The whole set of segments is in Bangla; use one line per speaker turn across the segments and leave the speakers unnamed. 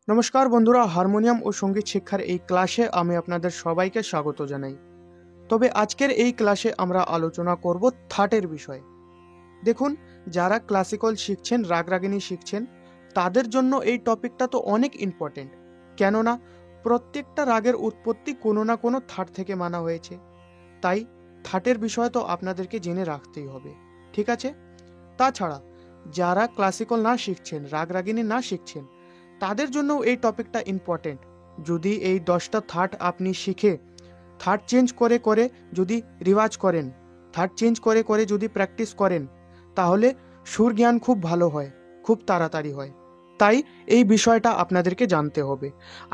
নমস্কার বন্ধুরা, হারমোনিয়াম ও সঙ্গীত শিক্ষার এই ক্লাসে আমি আপনাদের সবাইকে স্বাগত জানাই। তবে আজকের এই ক্লাসে আমরা আলোচনা করব থাটের বিষয়ে। দেখুন, যারা ক্লাসিক্যাল শিখছেন, রাগ রাগিনী শিখছেন, তাদের জন্য এই টপিকটা তো অনেক ইম্পর্টেন্ট। কেননা প্রত্যেকটা রাগের উৎপত্তি কোনো না কোনো থাট থেকে মানা হয়েছে। তাই থাটের বিষয় তো আপনাদেরকে জেনে রাখতেই হবে, ঠিক আছে? তাছাড়া যারা ক্লাসিক্যাল না শিখছেন, রাগ রাগিনী না শিখছেন, তাদের জন্য এই টপিকটা ইম্পর্টেন্ট। যদি এই 10টা থাট আপনি শিখে থাট চেঞ্জ করে করে যদি রিওয়াজ করেন, থাট চেঞ্জ করে করে যদি প্র্যাকটিস করেন, তাহলে সুর জ্ঞান খুব ভালো হয়, খুব তাড়াতাড়ি হয়। তাই এই বিষয়টা আপনাদেরকে জানতে হবে।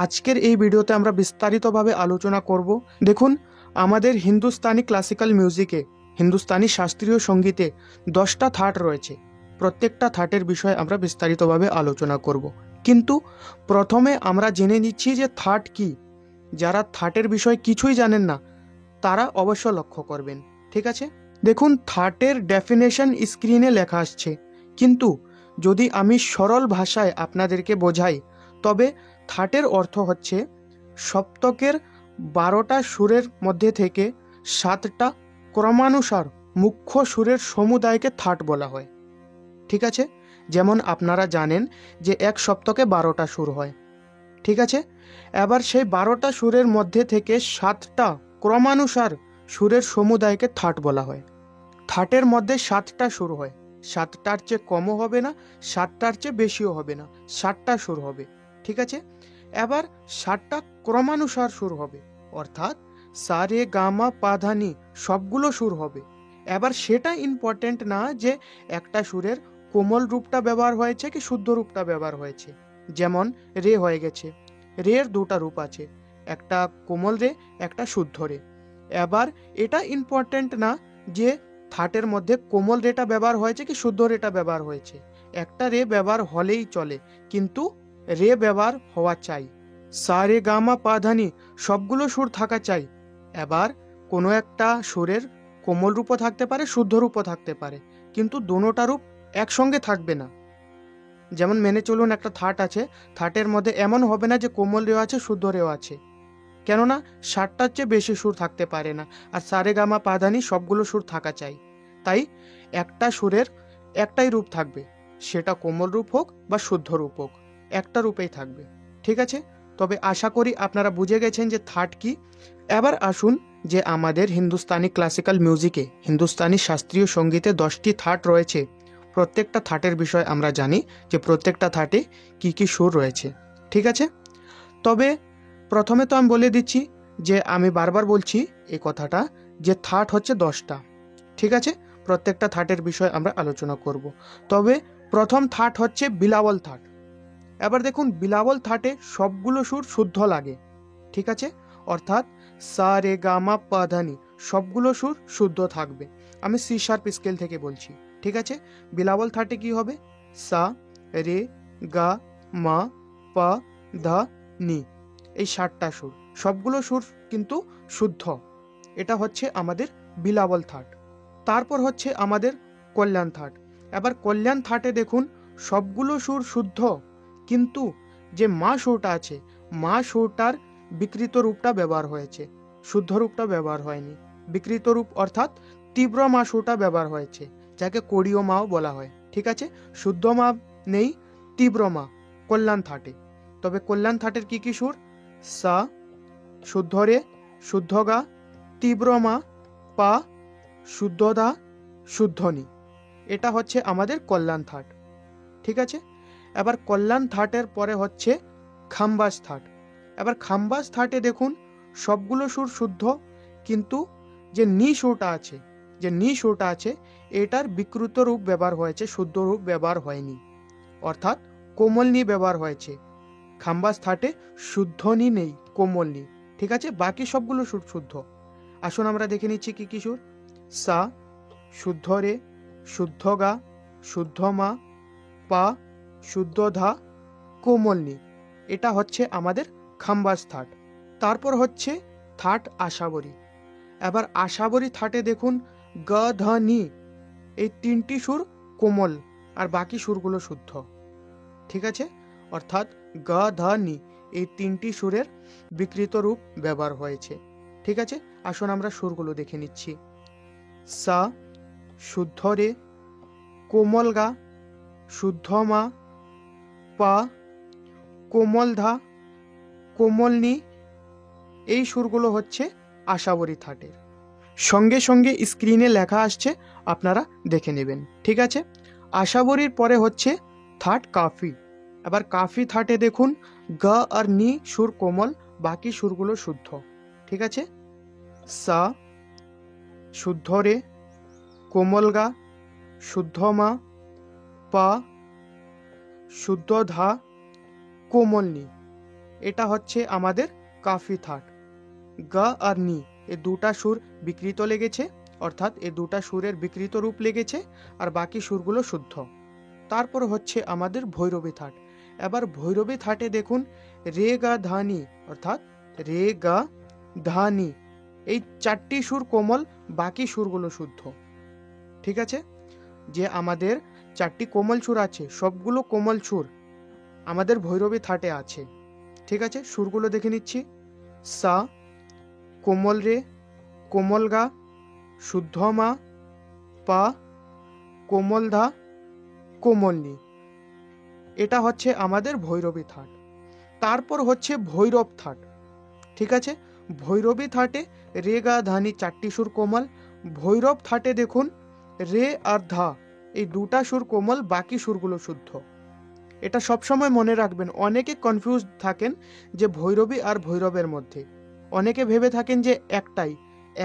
আজকের এই ভিডিওতে আমরা বিস্তারিতভাবে আলোচনা করব। দেখুন, আমাদের হিন্দুস্তানি ক্লাসিক্যাল মিউজিকে, হিন্দুস্তানি শাস্ত্রীয় সঙ্গীতে 10টা থাট রয়েছে। প্রত্যেকটা থাটের বিষয়ে আমরা বিস্তারিতভাবে আলোচনা করব। কিন্তু প্রথমে আমরা জেনে নিচ্ছি যে থাট কি। যারা থাটের বিষয়ে কিছুই জানেন না, তারা অবশ্য লক্ষ্য করবেন, ঠিক আছে? দেখুন, থাটের ডেফিনেশন স্ক্রিনে লেখা আসছে, কিন্তু যদি আমি সরল ভাষায় আপনাদেরকে বোঝাই, তবে থাটের অর্থ হচ্ছে সপ্তকের 12টা সুরের মধ্যে থেকে 7টা ক্রমানুসার মুখ্য সুরের সমুদায়কে থাট বলা হয়, ঠিক আছে? যেমন আপনারা জানেন যে এক সপ্তকে 12টা সুর হয়, ঠিক আছে? এবার সেই 12টা সুরের মধ্যে থেকে 7টা ক্রমানুসার সুরের সমুদায়কে থাট বলা হয়। থাটের মধ্যে 7টা সুর হয়, 7টার চেয়ে কমও হবে না, 7টার চেয়ে বেশিও হবে না, 7টা সুর হবে, ঠিক আছে? এবার 7টা ক্রমানুসার সুর হবে, অর্থাৎ সা রে গা মা পা ধা নি সবগুলো সুর হবে। এবার সেটা ইম্পর্টেন্ট না যে একটা সুরের কোমল রূপটা ব্যবহার হয়েছে কি শুদ্ধ রূপটা ব্যবহার হয়েছে। যেমন রে হয়ে গেছে, রের 2টা রূপ আছে, একটা কোমল রে, একটা শুদ্ধ রে। এবার এটা ইম্পর্টেন্ট না যে থাটের মধ্যে কোমল রেটা ব্যবহার হয়েছে কি শুদ্ধ রেটা ব্যবহার হয়েছে। একটা রে ব্যবহার হলেই চলে, কিন্তু রে ব্যবহার হওয়া চাই। সা রে গা মা পা ধা নি সবগুলো সুর থাকা চাই। এবার কোনো একটা সুরের কোমল রূপও থাকতে পারে, শুদ্ধ রূপও থাকতে পারে, কিন্তু দোনোটা রূপ একসঙ্গে থাকবে না। যেমন মেনে চলুন, একটা থাট আছে, থাটের মধ্যে এমন হবে না যে কোমল রেও আছে শুদ্ধ রেও আছে, কেননা 7টার চেয়ে বেশি সুর থাকতে পারে না। আর সা রে গা মা পা ধা নি সবগুলো সুর থাকা চাই। তাই একটা সুরের একটাই রূপ থাকবে, সেটা কোমল রূপ হোক বা শুদ্ধ রূপ হোক, একটা রূপেই থাকবে, ঠিক আছে? তবে আশা করি আপনারা বুঝে গেছেন যে থাট কি। এবার আসুন যে আমাদের হিন্দুস্তানি ক্লাসিক্যাল মিউজিকে, হিন্দুস্তানি শাস্ত্রীয় সঙ্গীতে 10টি থাট রয়েছে। প্রত্যেকটা থাটের বিষয় আমরা জানি যে প্রত্যেকটা থাটে কি কি সুর রয়েছে, ঠিক আছে? তবে প্রথমে তো আমি বলে দিচ্ছি যে আমি বারবার বলছি এই কথাটা যে থাট হচ্ছে 10টা, ঠিক আছে? প্রত্যেকটা থাটের বিষয়ে আমরা আলোচনা করব। তবে প্রথম থাট হচ্ছে বিলাবল থাট। এবার দেখুন, বিলাবল থাটে সবগুলো সুর শুদ্ধ লাগে, ঠিক আছে? অর্থাৎ সা রে গা মা পা ধা নি সবগুলো সুর শুদ্ধ থাকবে। আমি সি শার্প স্কেল থেকে বলছি, ঠিক আছে? বিলাবল থাটে কি হবে? সা রে গা মা পা ধা নি, এই 7টা সুর, সবগুলো সুর কিন্তু শুদ্ধ। এটা হচ্ছে আমাদের বিলাবল থাট। তারপর হচ্ছে আমাদের কল্যাণ থাট। এবার কল্যাণ থাটে দেখুন, সবগুলো সুর শুদ্ধ, কিন্তু যে মা সুরটা আছে, মা সুরটার বিকৃত রূপটা ব্যবহার হয়েছে, শুদ্ধ রূপটা ব্যবহার হয়নি। বিকৃত রূপ অর্থাৎ তীব্র মা সুরটা ব্যবহার হয়েছে, যাকে কোড়ীয় মাও বলা হয়, ঠিক আছে? শুদ্ধ মা নেই, তীব্র মা কল্যাণ থাটে। তবে কল্যাণ থাটের কি কি সুর? সা, শুদ্ধ রে, শুদ্ধ গা, তীব্র মা, পা, শুদ্ধ দা, শুদ্ধ নি। এটা হচ্ছে আমাদের কল্যাণ থাট, ঠিক আছে? এবার কল্যাণ থাটের পরে হচ্ছে খাম্বাস থাট। এবার খাম্বাস থাটে দেখুন, সবগুলো সুর শুদ্ধ, কিন্তু যে নি সুরটা আছে, যে নি সুরটা আছে, এটার বিকৃত রূপ ব্যবহার হয়েছে, শুদ্ধ রূপ ব্যবহার হয়নি, অর্থাৎ কোমল নি ব্যবহার হয়েছে। খাম্বাস থাটে শুদ্ধ নি নেই, কোমল নি, ঠিক আছে? বাকি সবগুলো সুর শুদ্ধ। আসুন আমরা দেখে নিচ্ছি কি কি সুর। সা, শুদ্ধ রে, শুদ্ধ গা, শুদ্ধ মা, পা, শুদ্ধ ধা, কোমল নি। এটা হচ্ছে আমাদের খাম্বাস থাট। তারপর হচ্ছে থাট আশাবরী। এবার আশাবরী থাটে দেখুন, গ ধ নি এই 3টি সুর কোমল, আর বাকি সুরগুলো শুদ্ধ, ঠিক আছে? অর্থাৎ গ ধ নি এই তিনটি সুরের বিকৃত রূপ ব্যবহার হয়েছে। ঠিক আছে, আসুন আমরা সুরগুলো দেখে নিচ্ছি। সা শুদ্ধ রে, কোমল গা, শুদ্ধ মা, পা, কোমল ধা, কোমল নি, এই সুরগুলো হচ্ছে আশাবরী থাটের। সঙ্গে সঙ্গে স্ক্রিনে লেখা আসছে, আপনারা দেখে নেবেন। ঠিক আছে, আশাবরীর পরে হচ্ছে থাট কাফি। এবার কাফি থাটে দেখুন গ আর নি সুর কোমল, বাকি সুরগুলো শুদ্ধ। ঠিক আছে, সা শুদ্ধ রে, কোমল গা, শুদ্ধ মা, পা, শুদ্ধ ধা, কোমল নি, এটা হচ্ছে আমাদের কাফি থাট। গ আর নি এ দুটা সুর বিকৃত লেগেছে, অর্থাৎ এ দুটা সুরের বিকৃত রূপ লেগেছে, আর বাকি সুরগুলো শুদ্ধ। তারপর হচ্ছে আমাদের ভৈরবী থাট। এবার ভৈরবী থাটে দেখুন রে গা ধা নি, অর্থাৎ রে গা ধা নি, এই চারটি সুর কোমল, বাকি সুরগুলো শুদ্ধ। ঠিক আছে, যে আমাদের চারটি কোমল সুর আছে সবগুলো কোমল সুর আমাদের ভৈরবী থাটে আছে। ঠিক আছে, সুরগুলো দেখে নিচ্ছি। সা কোমল রে, কোমল গা, শুদ্ধ মা, পা, কোমল ধা, কোমল নি, এটা হচ্ছে আমাদের ভৈরবী থাট। তারপর হচ্ছে ভৈরব থাট। ঠিক আছে, ভৈরবী থাটে রে গা ধানি চারটি সুর কোমল, ভৈরব থাটে দেখুন রে আর ধা এই দুটা সুর কোমল, বাকি সুরগুলো শুদ্ধ। এটা সবসময় মনে রাখবেন, অনেকে কনফিউজ থাকেন যে ভৈরবী আর ভৈরবের মধ্যে, অনেকে ভেবে থাকেন যে একটাই,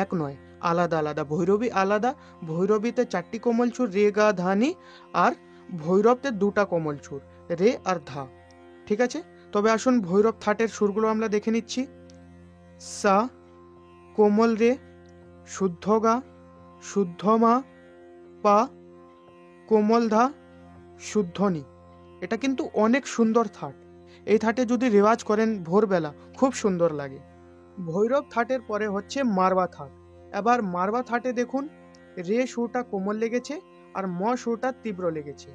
এক নয়, আলাদা আলাদা। ভৈরবী আলাদা, ভৈরবীতে চারটি কোমল সুর রে গা ধানি, আর ভৈরবতে দুটা কোমল সুর রে আর ধা। ঠিক আছে, তবে আসুন ভৈরব থাটের সুরগুলো আমরা দেখে নিচ্ছি। সা কোমল রে, শুদ্ধ গা, শুদ্ধ মা, পা, কোমল ধা, শুদ্ধ নি, এটা কিন্তু অনেক সুন্দর থাট। এই থাটে যদি রেওয়াজ করেন ভোরবেলা খুব সুন্দর লাগে। ভৈরব থাটের পরে হচ্ছে মারবা থাট। এবার মারবা থাটে দেখুন রে সুরটা কোমল লেগেছে, আর ম সুরটা তীব্র লেগেছে।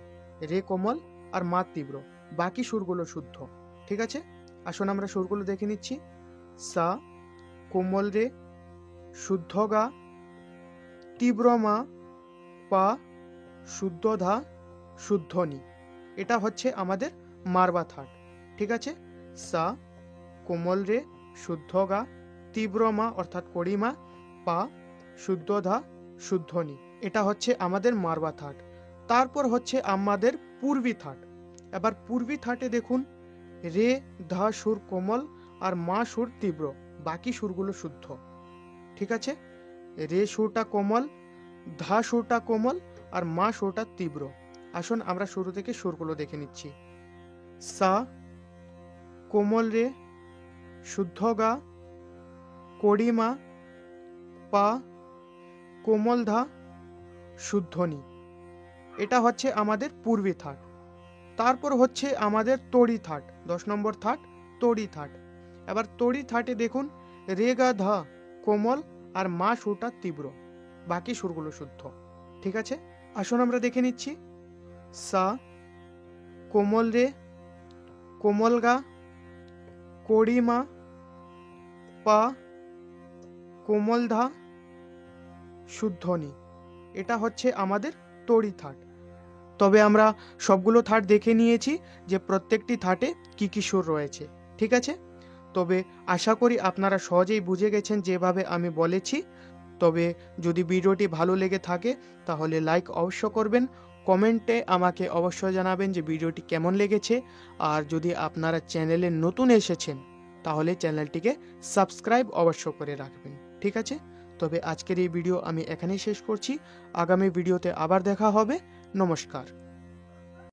রে কোমল আর মা তীব্র, বাকি সুরগুলো শুদ্ধ। ঠিক আছে, আসুন আমরা সুরগুলো দেখে নিচ্ছি। সা কোমল রে, শুদ্ধ গা, তীব্র মা, পা, শুদ্ধ ধা, শুদ্ধ নি, এটা হচ্ছে আমাদের মারবা থাট। ঠিক আছে, সা কোমল রে, শুদ্ধ গা, তীব্র মা অর্থাৎ কড়ি মা, পা, শুদ্ধ ধা, শুদ্ধ নি, এটা হচ্ছে আমাদের মারবা থাট। তারপর হচ্ছে আমাদের পূর্বী থাট। এবার পূর্বী থাটে দেখুন রে ধা সুর কোমল আর মা সুর তীব্র, বাকি সুরগুলো শুদ্ধ। ঠিক আছে, রে সুরটা কোমল, ধা সুরটা কোমল, আর মা সুরটা তীব্র। আসুন আমরা শুরু থেকে সুরগুলো দেখে নিচ্ছি। সা কোমল রে, শুদ্ধ গা, কড়ি মা, পা, কোমল ধা, শুদ্ধ নি, এটা হচ্ছে আমাদের পূর্বী থাট। তারপর হচ্ছে আমাদের তড়ি থাট, 10 নম্বর থাট তড়ি থাট। এবার তড়ি থাটে দেখুন রে গা ধা কোমল আর মা সুরটা তীব্র, বাকি সুরগুলো শুদ্ধ। ঠিক আছে, আসুন আমরা দেখে নিচ্ছি। সা কোমল রে, কোমল গা, কড়ি মা, পা, কোমল ধা, শুদ্ধ নি, এটা হচ্ছে আমাদের তড়ি থাট। তবে আমরা সবগুলো থাট দেখে নিয়েছি যে প্রত্যেকটি থাটে কি কি সুর রয়েছে। ঠিক আছে, তবে আশা করি আপনারা সহজেই বুঝে গেছেন যেভাবে আমি বলেছি। তবে যদি ভিডিওটি ভালো লেগে থাকে তাহলে লাইক অবশ্য করবেন, কমেন্টে আমাকে অবশ্যই জানাবেন যে ভিডিওটি কেমন লেগেছে। আর যদি আপনারা চ্যানেলে নতুন এসেছেন তাহলে চ্যানেলটিকে সাবস্ক্রাইব অবশ্য করে রাখবেন। ঠিক আছে, তবে আজকের এই ভিডিও আমি এখানেই শেষ করছি। আগামী ভিডিওতে আবার দেখা হবে। নমস্কার।